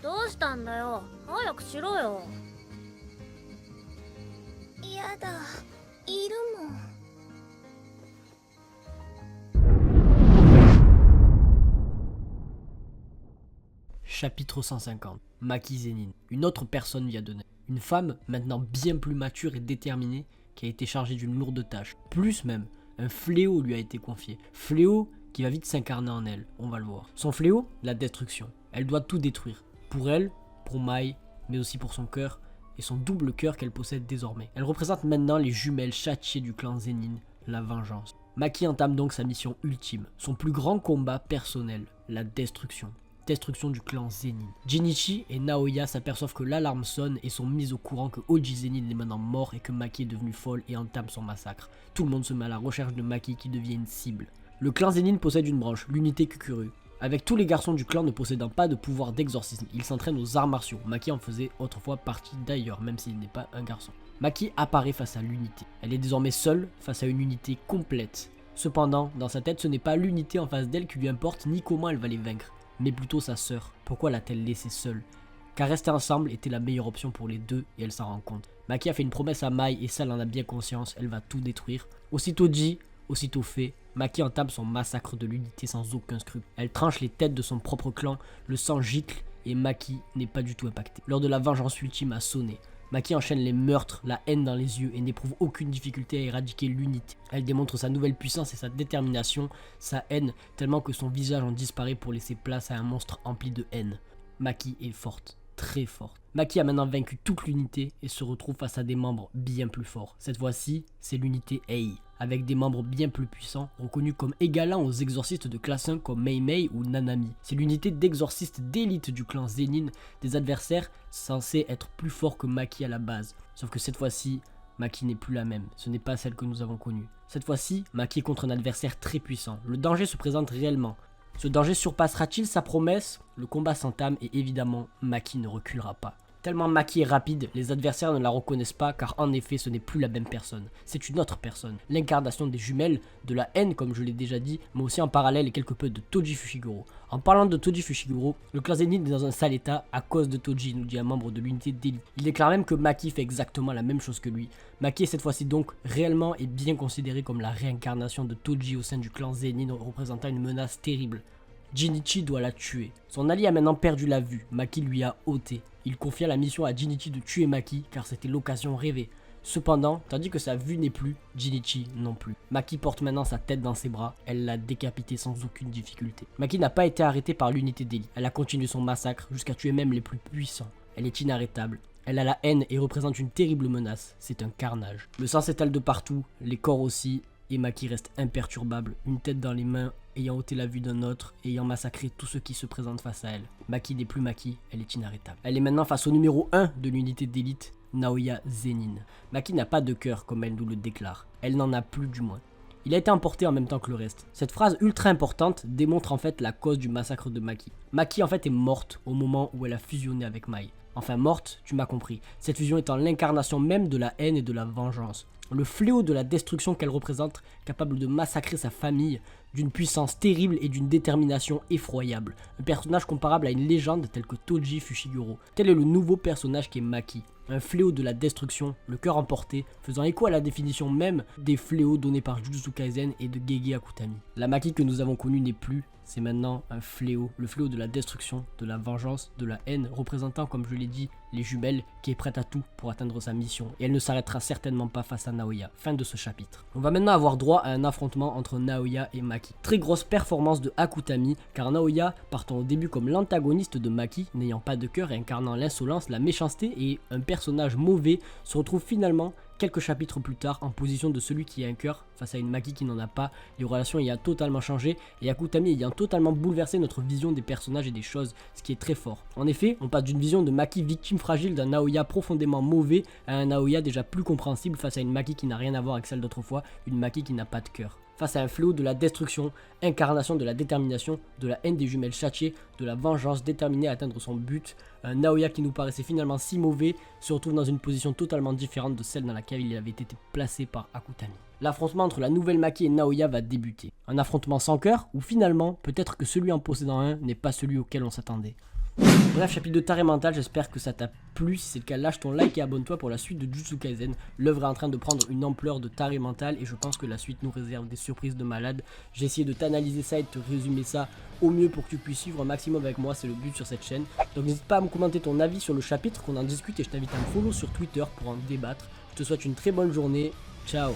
どうしたんだよ。早くしろよ。やだ、いるもん。Chapitre 150. Maki Zenin. Une autre personne vient de naître. Une femme, maintenant bien plus mature et déterminée, qui a été chargée d'une lourde tâche. Plus même, un fléau lui a été confié. Fléau qui va vite s'incarner en elle, on va le voir. Son fléau, la destruction. Elle doit tout détruire. Pour elle, pour Mai, mais aussi pour son cœur, et son double cœur qu'elle possède désormais. Elle représente maintenant les jumelles châtiées du clan Zenin, la vengeance. Maki entame donc sa mission ultime, son plus grand combat personnel, la destruction. Destruction du clan Zenin. Jinichi et Naoya s'aperçoivent que l'alarme sonne et sont mis au courant que Oji Zenin est maintenant mort et que Maki est devenue folle et entame son massacre. Tout le monde se met à la recherche de Maki qui devient une cible. Le clan Zenin possède une branche, l'unité Kukuru. Avec tous les garçons du clan ne possédant pas de pouvoir d'exorcisme, ils s'entraînent aux arts martiaux. Maki en faisait autrefois partie d'ailleurs, même s'il n'est pas un garçon. Maki apparaît face à l'unité. Elle est désormais seule face à une unité complète. Cependant, dans sa tête, ce n'est pas l'unité en face d'elle qui lui importe ni comment elle va les vaincre, mais plutôt sa sœur. Pourquoi l'a-t-elle laissée seule? Car rester ensemble était la meilleure option pour les deux et elle s'en rend compte. Maki a fait une promesse à Mai et ça elle en a bien conscience, elle va tout détruire. Aussitôt dit, aussitôt fait, Maki entame son massacre de l'unité sans aucun scrupule. Elle tranche les têtes de son propre clan, le sang gicle et Maki n'est pas du tout impacté. L'heure de la vengeance ultime a sonné. Maki enchaîne les meurtres, la haine dans les yeux et n'éprouve aucune difficulté à éradiquer l'unité. Elle démontre sa nouvelle puissance et sa détermination, sa haine, tellement que son visage en disparaît pour laisser place à un monstre empli de haine. Maki est forte, très forte. Maki a maintenant vaincu toute l'unité et se retrouve face à des membres bien plus forts. Cette fois-ci, c'est l'unité Ei, avec des membres bien plus puissants, reconnus comme égalant aux exorcistes de classe 1 comme Mei Mei ou Nanami. C'est l'unité d'exorcistes d'élite du clan Zenin, des adversaires censés être plus forts que Maki à la base. Sauf que cette fois-ci, Maki n'est plus la même, ce n'est pas celle que nous avons connue. Cette fois-ci, Maki est contre un adversaire très puissant. Le danger se présente réellement. Ce danger surpassera-t-il sa promesse? Le combat s'entame et évidemment, Maki ne reculera pas. Tellement Maki est rapide, les adversaires ne la reconnaissent pas car en effet ce n'est plus la même personne, c'est une autre personne, l'incarnation des jumelles, de la haine comme je l'ai déjà dit, mais aussi en parallèle et quelque peu de Toji Fushiguro. En parlant de Toji Fushiguro, le clan Zenin est dans un sale état à cause de Toji, nous dit un membre de l'unité d'élite. Il déclare même que Maki fait exactement la même chose que lui. Maki est cette fois-ci donc réellement et bien considéré comme la réincarnation de Toji au sein du clan Zenin, représentant une menace terrible. Jinichi doit la tuer. Son allié a maintenant perdu la vue, Maki lui a ôté. Il confia la mission à Jinichi de tuer Maki car c'était l'occasion rêvée. Cependant, tandis que sa vue n'est plus, Jinichi non plus. Maki porte maintenant sa tête dans ses bras, elle l'a décapité sans aucune difficulté. Maki n'a pas été arrêtée par l'unité d'élite, elle a continué son massacre jusqu'à tuer même les plus puissants. Elle est inarrêtable. Elle a la haine et représente une terrible menace, c'est un carnage. Le sang s'étale de partout, les corps aussi, et Maki reste imperturbable, une tête dans les mains, ayant ôté la vue d'un autre, ayant massacré tous ceux qui se présentent face à elle. Maki n'est plus Maki, elle est inarrêtable. Elle est maintenant face au numéro 1 de l'unité d'élite, Naoya Zenin. Maki n'a pas de cœur comme elle nous le déclare, elle n'en a plus du moins. Il a été emporté en même temps que le reste. Cette phrase ultra importante démontre en fait la cause du massacre de Maki. Maki en fait est morte au moment où elle a fusionné avec Mai. Enfin morte, tu m'as compris. Cette fusion étant l'incarnation même de la haine et de la vengeance. Le fléau de la destruction qu'elle représente, capable de massacrer sa famille, d'une puissance terrible et d'une détermination effroyable. Un personnage comparable à une légende telle que Toji Fushiguro. Tel est le nouveau personnage qui est Maki. Un fléau de la destruction, le cœur emporté, faisant écho à la définition même des fléaux donnés par Jujutsu Kaisen et de Gege Akutami. La Maki que nous avons connue n'est plus, c'est maintenant un fléau, le fléau de la destruction, de la vengeance, de la haine, représentant, comme je l'ai dit, les jumelles, qui est prête à tout pour atteindre sa mission. Et elle ne s'arrêtera certainement pas face à Naoya. Fin de ce chapitre. On va maintenant avoir droit à un affrontement entre Naoya et Maki. Très grosse performance de Akutami, car Naoya, partant au début comme l'antagoniste de Maki, n'ayant pas de cœur et incarnant l'insolence, la méchanceté et un personnage mauvais, se retrouve finalement quelques chapitres plus tard en position de celui qui a un cœur face à une Maki qui n'en a pas, les relations ayant totalement changé et Akutami ayant totalement bouleversé notre vision des personnages et des choses, ce qui est très fort. En effet, on passe d'une vision de Maki victime fragile d'un Naoya profondément mauvais à un Naoya déjà plus compréhensible face à une Maki qui n'a rien à voir avec celle d'autrefois, une Maki qui n'a pas de cœur. Face à un fléau de la destruction, incarnation de la détermination, de la haine des jumelles châtiées, de la vengeance déterminée à atteindre son but, un Naoya qui nous paraissait finalement si mauvais se retrouve dans une position totalement différente de celle dans laquelle il avait été placé par Akutami. L'affrontement entre la nouvelle Maki et Naoya va débuter. Un affrontement sans cœur, ou finalement, peut-être que celui en possédant un n'est pas celui auquel on s'attendait. Bref, chapitre de taré mental, j'espère que ça t'a plu. Si c'est le cas, lâche ton like et abonne-toi pour la suite de Jujutsu Kaisen. L'œuvre est en train de prendre une ampleur de taré mental et je pense que la suite nous réserve des surprises de malade. J'ai essayé de t'analyser ça et de te résumer ça au mieux pour que tu puisses suivre un maximum avec moi, c'est le but sur cette chaîne. Donc n'hésite pas à me commenter ton avis sur le chapitre, qu'on en discute et je t'invite à me follow sur Twitter pour en débattre. Je te souhaite une très bonne journée, ciao.